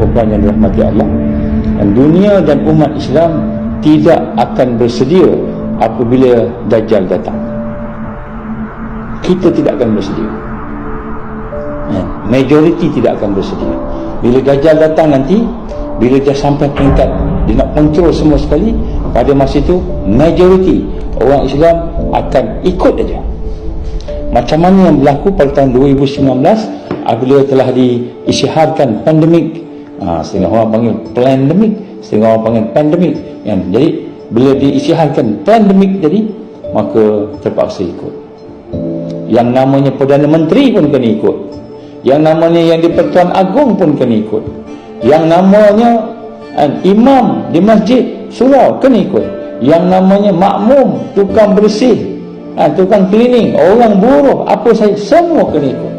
puan yang dirahmati Allah, dan dunia dan umat Islam tidak akan bersedia apabila Dajjal datang. Kita tidak akan bersedia, majoriti tidak akan bersedia. Bila Dajjal datang nanti, bila dia sampai peringkat dia nak kontrol semua sekali, pada masa itu majoriti orang Islam akan ikut aja. Macam mana yang berlaku pada tahun 2019 apabila telah diisytiharkan pandemik, setengah orang panggil pandemik, setengah orang panggil pandemik, kan? Jadi bila diisytiharkan pandemik jadi, maka terpaksa ikut. Yang namanya Perdana Menteri pun kena ikut, yang namanya yang di-Pertuan Agong pun kena ikut, yang namanya imam di masjid surau kena ikut, yang namanya makmum, tukang bersih, tukang cleaning, orang buruh, apa saja, semua kena ikut.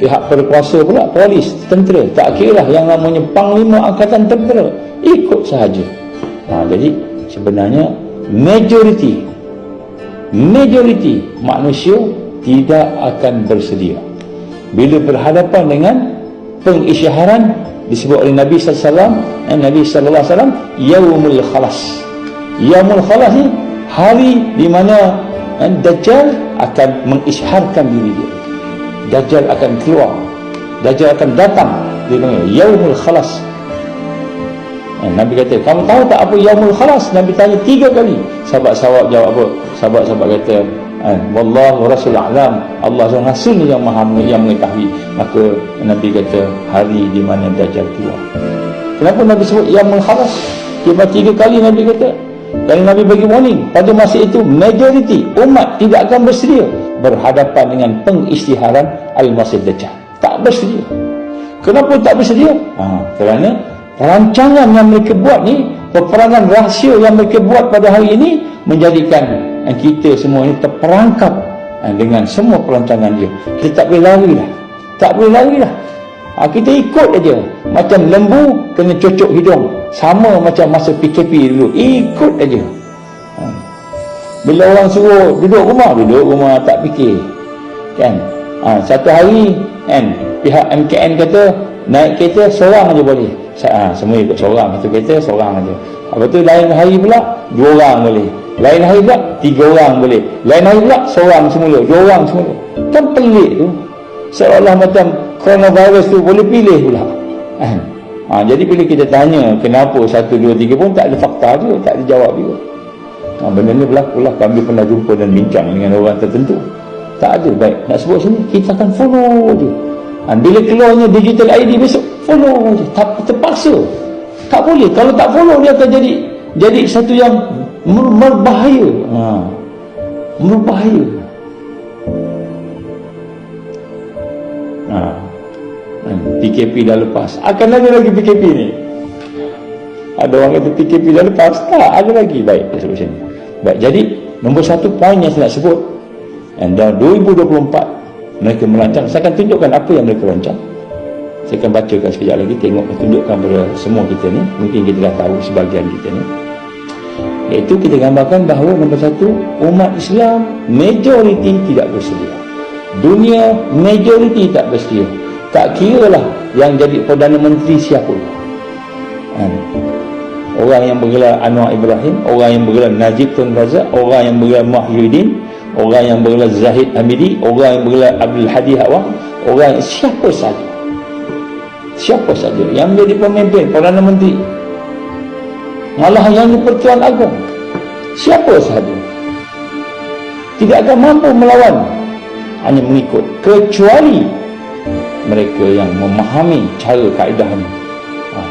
Pihak berkuasa pula, polis, tentera, tak kira lah, yang namanya Panglima Angkatan Tentera ikut sahaja. Jadi sebenarnya majoriti manusia tidak akan bersedia bila berhadapan dengan pengisytiharan disebut oleh Nabi SAW. Nabi SAW, Yaumul Khalas. Yaumul Khalas ni hari di mana Dajjal akan mengisytiharkan diri dia. Dajjal akan keluar, Dajjal akan datang. Dia panggil Yaumul Khalas. Nabi kata, kamu tahu tak apa Yaumul Khalas? Nabi tanya 3 kali. Sahabat-sahabat jawab apa? Sahabat-sahabat kata, wallahu rasul a'lam, Allah dan Rasul yang maha yang mengetahui. Maka Nabi kata hari di mana Dajjal keluar. Kenapa Nabi sebut Yaumul Khalas? Dia 3 kali Nabi kata. Dan Nabi bagi warning, pada masa itu majoriti umat tidak akan bersedia berhadapan dengan pengisytiharan Al-Masih Dajjal. Tak bersedia. Kenapa tak bersedia? Kerana perancangan yang mereka buat ni, peperangan rahsia yang mereka buat pada hari ini, menjadikan kita semua ni terperangkap dengan semua perancangan dia. Kita tak boleh lari lah. Tak boleh lari lah. Kita ikut aja. Macam lembu kena cocok hidung, sama macam masa PKP dulu, ikut aja. Bila orang suruh duduk rumah tak fikir, kan? Satu hari kan, pihak MKN kata naik kereta seorang aja boleh. Semua ikut seorang, satu kereta seorang aja. Lepas tu lain hari pula 2 orang boleh, lain hari pula 3 orang boleh, lain hari pula seorang semula, 2 orang semula. Kan pelik tu, seolah macam coronavirus tu boleh pilih pula. Jadi bila kita tanya kenapa 1, 2, 3 pun tak ada fakta juga, tak ada jawab juga. Benda ni berlaku lah. Kami pernah jumpa dan bincang dengan orang tertentu. Tak ada baik nak sebut sini, kita akan follow je. Bila keluarnya digital ID besok, follow je. Terpaksa. Tak boleh. Kalau tak follow, dia akan jadi satu yang berbahaya. Berbahaya. PKP dah lepas, akan ada lagi PKP ni. Ada orang kata PKP dah lepas, tak ada lagi. Baik, sebut sini. Baik, jadi nombor 1 poin yang saya nak sebut, dalam 2024 mereka merancang. Saya akan tunjukkan apa yang mereka rancang. Saya akan bacakan sekejap lagi, tengok, tunjukkan kepada semua kita ni. Mungkin kita dah tahu sebahagian kita ni. Iaitu kita gambarkan bahawa nombor 1, umat Islam majoriti tidak bersedia. Dunia majoriti tak bersedia. Tak kira lah yang jadi Perdana Menteri siapa. Orang yang bergelar Anwar Ibrahim, orang yang bergelar Najib Tun Razak, orang yang bergelar Mahyuddin, orang yang bergelar Zahid Hamidi, orang yang bergelar Abdul Hadi Awang, orang yang siapa saja yang menjadi pemimpin Perdana Menteri, malah yang di Pertuan Agong, siapa sahaja tidak akan mampu melawan, hanya mengikut, kecuali mereka yang memahami cara kaedah ni.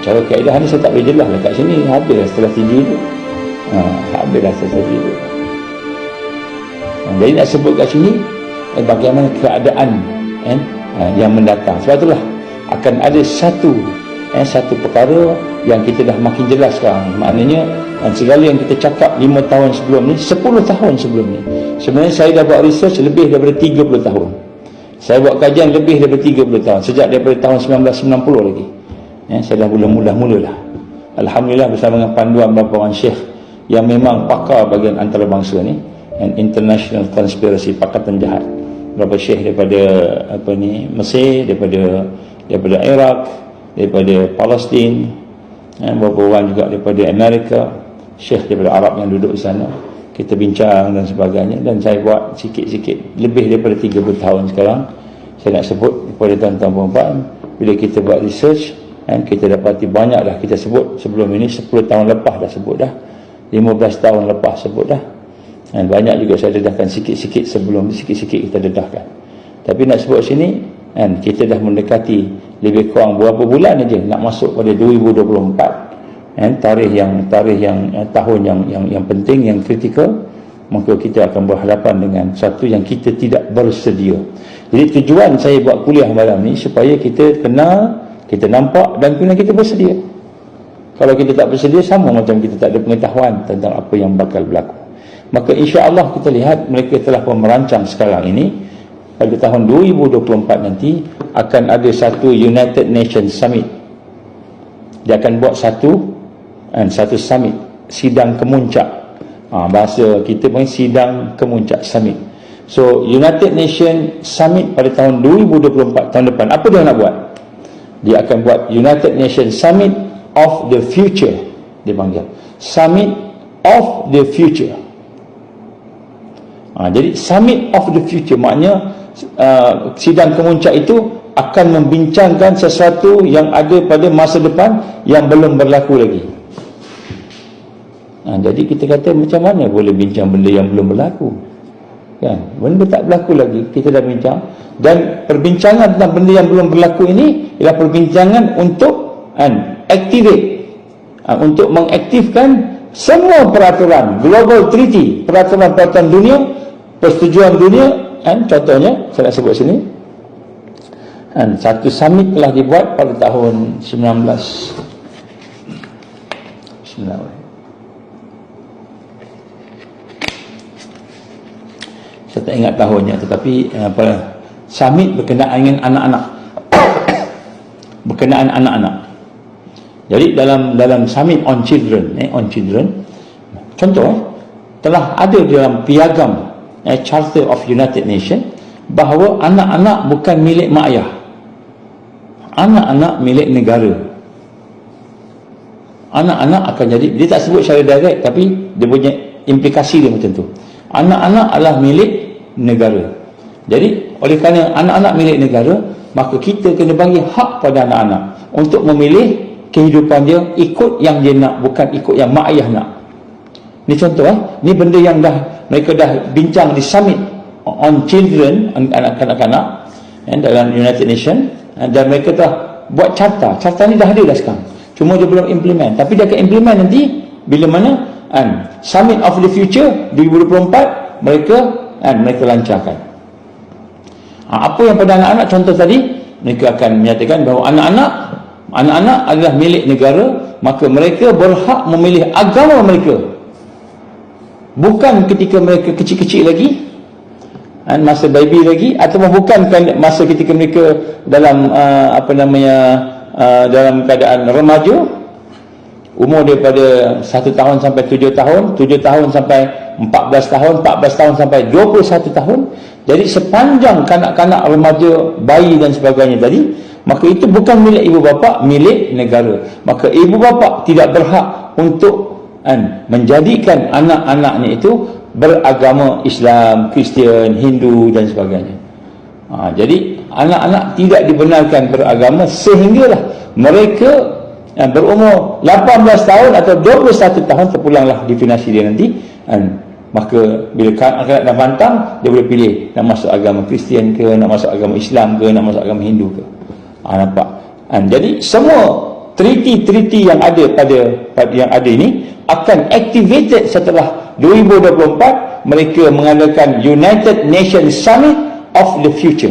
Cara kaedah ni saya tak boleh jelas lah kat sini, habislah setelah TV tu. Habislah setelah TV tu. Jadi nak sebut kat sini bagaimana keadaan yang mendatang. Sebab itulah akan ada satu perkara yang kita dah makin jelas sekarang. Maknanya segala yang kita cakap 5 tahun sebelum ni, 10 tahun sebelum ni, sebenarnya saya dah buat research lebih daripada 30 tahun. Saya buat kajian lebih daripada 30 tahun, sejak daripada tahun 1990 lagi. Saya dah mula lah. Alhamdulillah, bersama dengan panduan beberapa orang syekh yang memang pakar bahagian antarabangsa ni, and international conspiracy, pakatan jahat. Beberapa syekh daripada Mesir, daripada Iraq, daripada Palestin, beberapa orang juga daripada Amerika, syekh daripada Arab yang duduk di sana. Kita bincang dan sebagainya, dan saya buat sikit-sikit lebih daripada 30 tahun sekarang. Saya nak sebut kepada tuan-tuan perempuan, bila kita buat research, kita dapati banyak dah kita sebut sebelum ini. 10 tahun lepas dah sebut dah, 15 tahun lepas sebut dah, dan banyak juga saya dedahkan sikit-sikit sebelum, sikit-sikit kita dedahkan. Tapi nak sebut sini, kita dah mendekati lebih kurang berapa bulan aja nak masuk pada 2024. Tarikh yang tahun yang penting, yang kritikal, maka kita akan berhadapan dengan satu yang kita tidak bersedia. Jadi tujuan saya buat kuliah malam ni supaya kita kenal, kita nampak, dan kemudian kita bersedia. Kalau kita tak bersedia, sama macam kita tak ada pengetahuan tentang apa yang bakal berlaku. Maka insya-Allah kita lihat mereka telah merancang sekarang ini, pada tahun 2024 nanti akan ada satu United Nations Summit. Dia akan buat satu summit, sidang kemuncak. Bahasa kita pun sidang kemuncak, summit. So United Nations Summit pada tahun 2024, tahun depan, apa dia nak buat? Dia akan buat United Nations Summit of the Future, dia panggil Summit of the Future. Jadi Summit of the Future maknanya sidang kemuncak itu akan membincangkan sesuatu yang ada pada masa depan yang belum berlaku lagi. Jadi kita kata, macam mana boleh bincang benda yang belum berlaku, kan? Benda tak berlaku lagi, kita dah bincang. Dan perbincangan tentang benda yang belum berlaku ini ialah perbincangan untuk activate, untuk mengaktifkan semua peraturan global treaty, peraturan-peraturan dunia, persetujuan dunia. Contohnya saya nak sebut sini, satu summit telah dibuat pada tahun 19 saya tak ingat tahunnya, tetapi summit berkenaan dengan anak-anak. Berkenaan anak-anak. Jadi dalam summit on children, contoh telah ada dalam piagam Charter of United Nations bahawa anak-anak bukan milik mak ayah. Anak-anak milik negara. Anak-anak akan jadi, dia tak sebut secara direct, tapi dia punya implikasi dia macam tu. Anak-anak adalah milik negara. Jadi oleh kerana anak-anak milik negara, maka kita kena bagi hak pada anak-anak untuk memilih kehidupan dia ikut yang dia nak, bukan ikut yang mak ayah nak. Ni contoh, ni benda yang mereka dah bincang di Summit on Children, anak-anak dalam United Nations, dan mereka dah buat carta. Carta ni dah ada dah sekarang, cuma dia belum implement. Tapi dia akan implement nanti bila mana Summit of the Future 2024 mereka lancarkan. Apa yang pada anak-anak, contoh tadi, mereka akan menyatakan bahawa anak-anak adalah milik negara, maka mereka berhak memilih agama mereka. Bukan ketika mereka kecil-kecil lagi, masa baby lagi, ataupun bukan masa ketika mereka dalam dalam keadaan remaja, umur daripada 1 tahun sampai 7 tahun, 7 tahun sampai 14 tahun, 14 tahun sampai 21 tahun. Jadi sepanjang kanak-kanak, remaja, bayi dan sebagainya tadi, maka itu bukan milik ibu bapa, milik negara. Maka ibu bapa tidak berhak untuk menjadikan anak-anaknya itu beragama Islam, Kristian, Hindu dan sebagainya. Jadi anak-anak tidak dibenarkan beragama sehinggalah mereka berumur 18 tahun atau 21 tahun, terpulanglah definisi dia nanti. Maka bila kanak-kanak dah bantang, dia boleh pilih nak masuk agama Kristian ke, nak masuk agama Islam ke, nak masuk agama Hindu ke. Nampak? Jadi semua treaty-treaty yang ada pada yang ada ini akan activated setelah 2024. Mereka mengadakan United Nations Summit of the Future.